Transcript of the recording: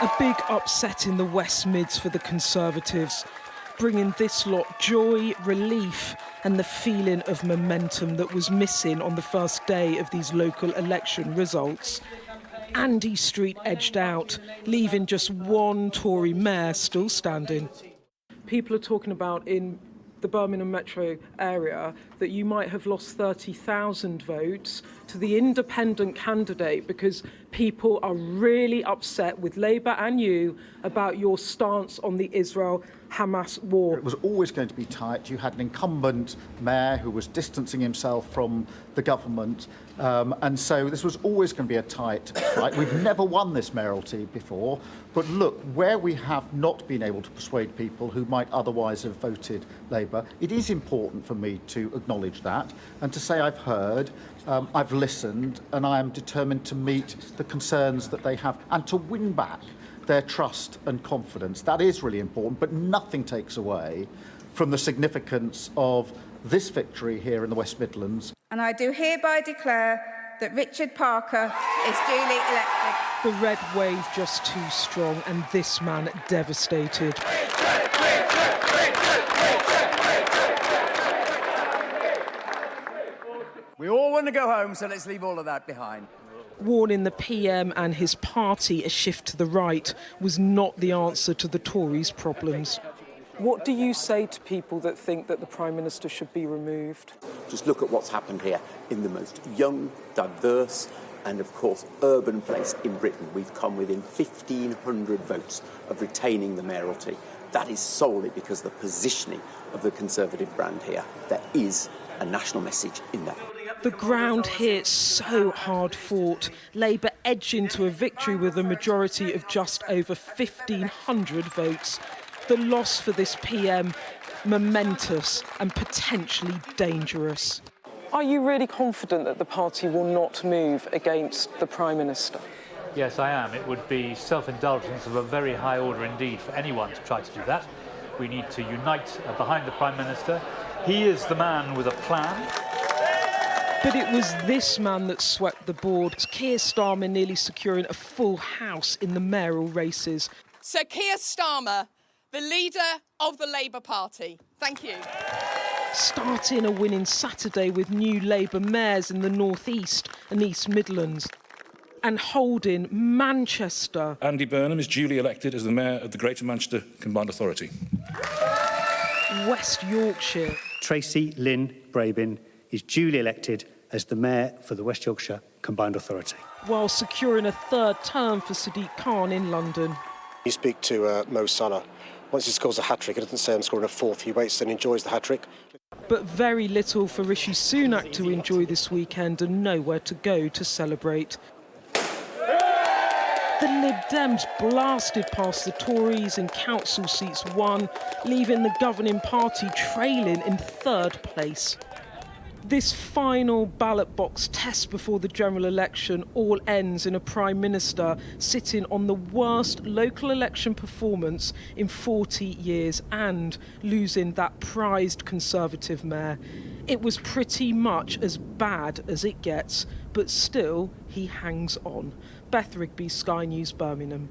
A big upset in the West Mids for the Conservatives, bringing this lot joy, relief and the feeling of momentum that was missing on the first day of these local election results. Andy Street edged out, leaving just one Tory mayor still standing. People are talking about in the Birmingham metro area that you might have lost 30,000 votes to the independent candidate because people are really upset with Labour and you about your stance on the Israel-Hamas war. It was always going to be tight. You had an incumbent mayor who was distancing himself from the government, and so this was always going to be a tight fight. We've never won this mayoralty before, but look, where we have not been able to persuade people who might otherwise have voted Labour, it is important for me to acknowledge that and to say I've heard, I've listened, and I am determined to meet the concerns that they have and to win back their trust and confidence. That is really important, but nothing takes away from the significance of this victory here in the West Midlands. And I do hereby declare that Richard Parker is duly elected. The red wave just too strong and this man devastated. We all want to go home, so let's leave all of that behind. Warning the PM and his party a shift to the right was not the answer to the Tories' problems. What do you say to people that think that the Prime Minister should be removed? Just look at what's happened here in the most young, diverse and, of course, urban place in Britain. We've come within 1,500 votes of retaining the mayoralty. That is solely because of the positioning of the Conservative brand here. There is a national message in that. The ground here so hard fought. Labour edged into a victory with a majority of just over 1,500 votes. The loss for this PM, momentous and potentially dangerous. Are you really confident that the party will not move against the Prime Minister? Yes, I am. It would be self-indulgence of a very high order indeed for anyone to try to do that. We need to unite behind the Prime Minister. He is the man with a plan. But it was this man that swept the board. Keir Starmer nearly securing a full house in the mayoral races. Sir Keir Starmer, the leader of the Labour Party. Thank you. Starting a winning Saturday with new Labour mayors in the North East and East Midlands. And holding Manchester. Andy Burnham is duly elected as the Mayor of the Greater Manchester Combined Authority. West Yorkshire. Tracy Lynn Brabin is duly elected as the Mayor for the West Yorkshire Combined Authority. While securing a third term for Sadiq Khan in London. You speak to Mo Salah. Once he scores a hat-trick, he doesn't say I'm scoring a fourth. He waits and enjoys the hat-trick. But very little for Rishi Sunak to enjoy this weekend and nowhere to go to celebrate. The Lib Dems blasted past the Tories in council seats won, leaving the governing party trailing in third place. This final ballot box test before the general election all ends in a Prime Minister sitting on the worst local election performance in 40 years and losing that prized Conservative mayor. It was pretty much as bad as it gets, but still he hangs on. Beth Rigby, Sky News, Birmingham.